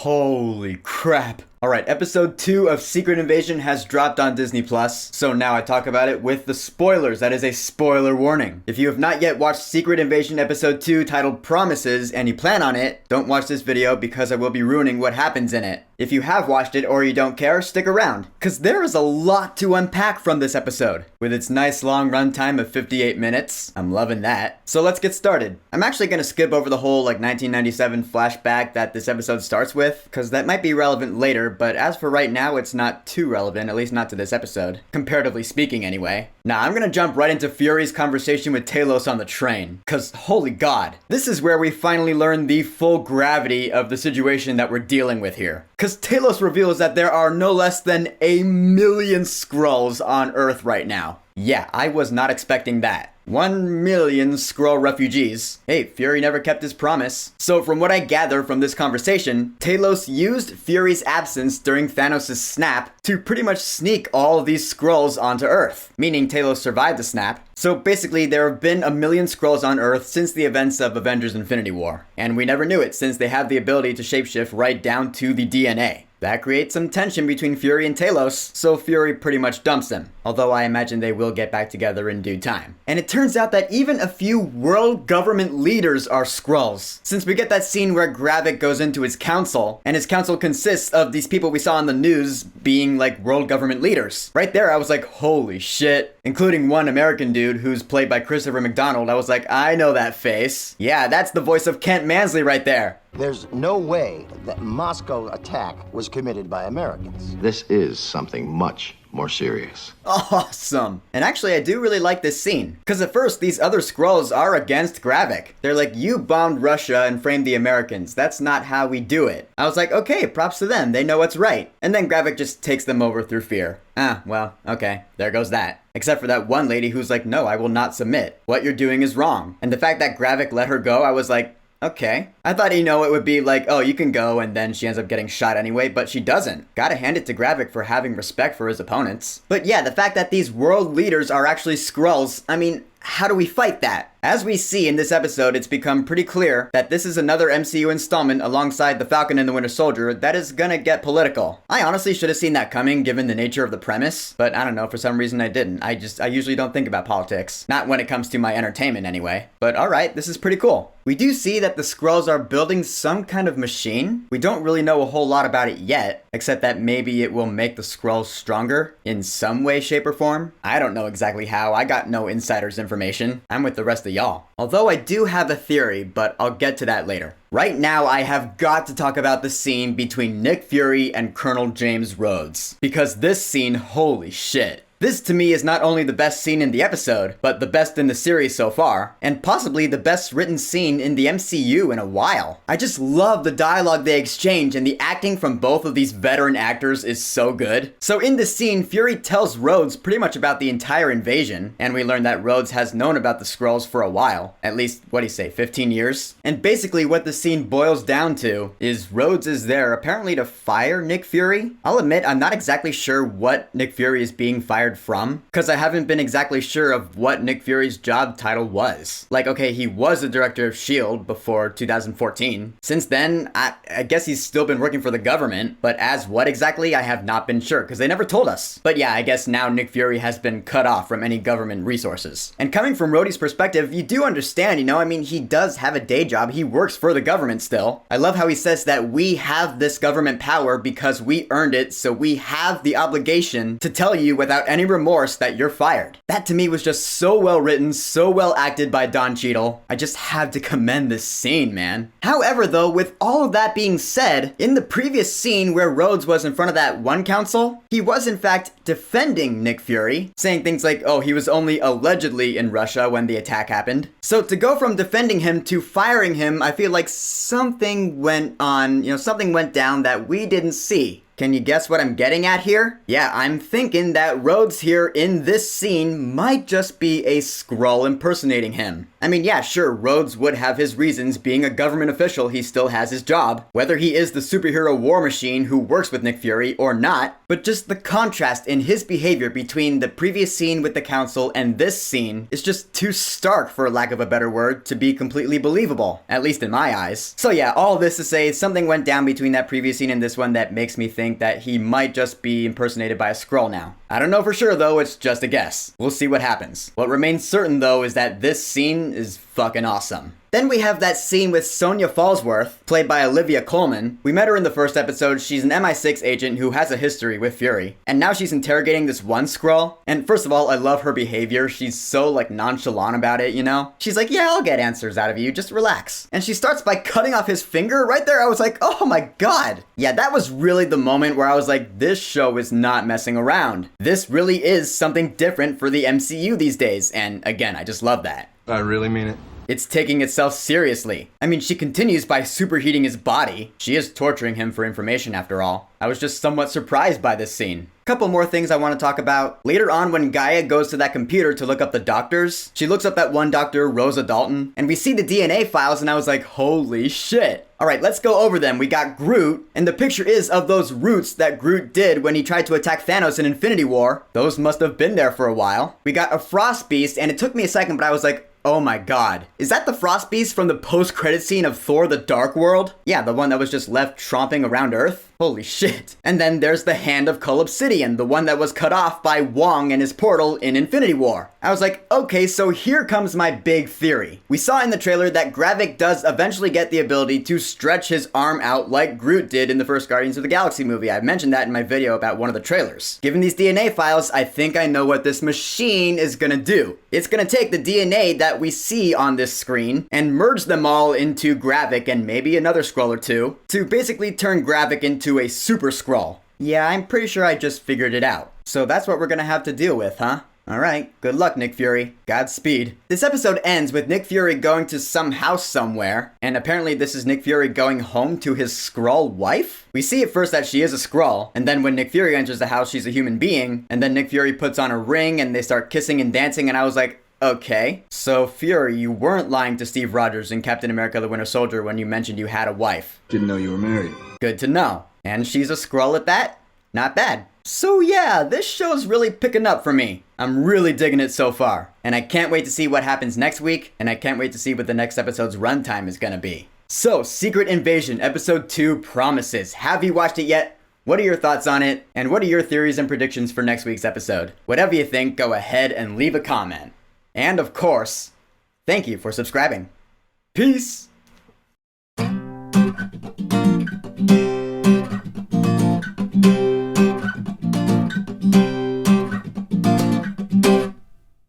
Holy crap. Alright, episode 2 of Secret Invasion has dropped on Disney+, so now I talk about it with the spoilers. That is a spoiler warning. If you have not yet watched Secret Invasion episode 2 titled Promises, and you plan on it, don't watch this video because I will be ruining what happens in it. If you have watched it or you don't care, stick around, cause there is a lot to unpack from this episode. With its nice long runtime of 58 minutes, I'm loving that. So let's get started. I'm actually gonna skip over the whole 1997 flashback that this episode starts with, cause that might be relevant later, but as for right now, it's not too relevant, at least not to this episode. Comparatively speaking, anyway. Now, I'm gonna jump right into Fury's conversation with Talos on the train, cause holy god, this is where we finally learn the full gravity of the situation that we're dealing with here. Cause Talos reveals that there are no less than 1 million Skrulls on Earth right now. Yeah, I was not expecting that. 1 million Skrull refugees. Hey, Fury never kept his promise. So from what I gather from this conversation, Talos used Fury's absence during Thanos' snap to pretty much sneak all of these Skrulls onto Earth, meaning Talos survived the snap. So basically, there have been 1 million Skrulls on Earth since the events of Avengers Infinity War. And we never knew it since they have the ability to shapeshift right down to the DNA. That creates some tension between Fury and Talos, so Fury pretty much dumps him. Although I imagine they will get back together in due time. And it turns out that even a few world government leaders are Skrulls. Since we get that scene where Gravik goes into his council, and his council consists of these people we saw on the news being world government leaders. Right there I was like, holy shit. Including one American dude who's played by Christopher McDonald. I was like, I know that face. Yeah, that's the voice of Kent Mansley right there. There's no way that Moscow attack was committed by Americans. This is something much more serious. Awesome. And actually, I do really like this scene. Because at first, these other Skrulls are against Gravik. They're like, you bombed Russia and framed the Americans. That's not how we do it. I was like, okay, props to them. They know what's right. And then Gravik just takes them over through fear. Ah, well, okay. There goes that. Except for that one lady who's like, no, I will not submit. What you're doing is wrong. And the fact that Gravik let her go, I was like, okay. I thought, it would be like, oh, you can go, and then she ends up getting shot anyway, but she doesn't. Gotta hand it to Gravik for having respect for his opponents. But yeah, the fact that these world leaders are actually Skrulls, how do we fight that? As we see in this episode, it's become pretty clear that this is another MCU installment alongside The Falcon and the Winter Soldier that is gonna get political. I honestly should have seen that coming given the nature of the premise, but I don't know, for some reason I didn't. I usually don't think about politics. Not when it comes to my entertainment anyway. But alright, this is pretty cool. We do see that the Skrulls are building some kind of machine. We don't really know a whole lot about it yet, except that maybe it will make the Skrulls stronger in some way, shape, or form. I don't know exactly how. I got no insider's information. I'm with the rest of y'all. Although I do have a theory, but I'll get to that later. Right now, I have got to talk about the scene between Nick Fury and Colonel James Rhodes. Because this scene, holy shit. This to me is not only the best scene in the episode, but the best in the series so far, and possibly the best written scene in the MCU in a while. I just love the dialogue they exchange, and the acting from both of these veteran actors is so good. So in this scene, Fury tells Rhodes pretty much about the entire invasion, and we learn that Rhodes has known about the Skrulls for a while. At least, 15 years? And basically what the scene boils down to is Rhodes is there apparently to fire Nick Fury. I'll admit, I'm not exactly sure what Nick Fury is being fired from, because I haven't been exactly sure of what Nick Fury's job title was. Okay, he was the director of S.H.I.E.L.D. before 2014. Since then, I guess he's still been working for the government, but as what exactly, I have not been sure, because they never told us. But yeah, I guess now Nick Fury has been cut off from any government resources. And coming from Rhodey's perspective, you do understand, he does have a day job. He works for the government still. I love how he says that we have this government power because we earned it, so we have the obligation to tell you without any remorse that you're fired. That to me was just so well written, so well acted by Don Cheadle. I just have to commend this scene, man. However though, with all of that being said, in the previous scene where Rhodes was in front of that one council, he was in fact defending Nick Fury, saying things like, oh, he was only allegedly in Russia when the attack happened. So to go from defending him to firing him, I feel like something went on, something went down that we didn't see. Can you guess what I'm getting at here? Yeah, I'm thinking that Rhodes here in this scene might just be a Skrull impersonating him. I mean, yeah, sure, Rhodes would have his reasons. Being a government official, he still has his job. Whether he is the superhero war machine who works with Nick Fury or not, but just the contrast in his behavior between the previous scene with the council and this scene is just too stark, for lack of a better word, to be completely believable, at least in my eyes. So yeah, all this to say, something went down between that previous scene and this one that makes me think that he might just be impersonated by a Skrull now. I don't know for sure though, it's just a guess. We'll see what happens. What remains certain though is that this scene is fucking awesome. Then we have that scene with Sonia Fallsworth, played by Olivia Colman. We met her in the first episode. She's an MI6 agent who has a history with Fury. And now she's interrogating this one Skrull. And first of all, I love her behavior. She's so like nonchalant about it, you know? She's like, yeah, I'll get answers out of you, just relax. And she starts by cutting off his finger right there. I was like, oh my god. Yeah, that was really the moment where I was like, this show is not messing around. This really is something different for the MCU these days. And again, I just love that. I really mean it. It's taking itself seriously. I mean, she continues by superheating his body. She is torturing him for information after all. I was just somewhat surprised by this scene. Couple more things I want to talk about. Later on when Gaia goes to that computer to look up the doctors, she looks up that one doctor, Rosa Dalton, and we see the DNA files and I was like, holy shit. Alright, let's go over them. We got Groot, and the picture is of those roots that Groot did when he tried to attack Thanos in Infinity War. Those must have been there for a while. We got a Frost Beast, and it took me a second, but I was like, oh my god. Is that the Frost Beast from the post-credit scene of Thor the Dark World? Yeah, the one that was just left tromping around Earth? Holy shit. And then there's the Hand of Cull Obsidian, the one that was cut off by Wong and his portal in Infinity War. I was like, okay, so here comes my big theory. We saw in the trailer that Gravik does eventually get the ability to stretch his arm out like Groot did in the first Guardians of the Galaxy movie. I mentioned that in my video about one of the trailers. Given these DNA files, I think I know what this machine is gonna do. It's gonna take the DNA that we see on this screen and merge them all into Gravik and maybe another Skrull or two to basically turn Gravik into a super Skrull. Yeah, I'm pretty sure I just figured it out. So that's what we're gonna have to deal with, huh? Alright, good luck, Nick Fury. Godspeed. This episode ends with Nick Fury going to some house somewhere, and apparently this is Nick Fury going home to his Skrull wife? We see at first that she is a Skrull, and then when Nick Fury enters the house, she's a human being, and then Nick Fury puts on a ring and they start kissing and dancing, and I was like, okay, so Fury, you weren't lying to Steve Rogers in Captain America the Winter Soldier when you mentioned you had a wife. Didn't know you were married. Good to know. And she's a Skrull at that? Not bad. So yeah, this show's really picking up for me. I'm really digging it so far. And I can't wait to see what happens next week, and I can't wait to see what the next episode's runtime is gonna be. So, Secret Invasion Episode 2 promises. Have you watched it yet? What are your thoughts on it? And what are your theories and predictions for next week's episode? Whatever you think, go ahead and leave a comment. And of course, thank you for subscribing. Peace!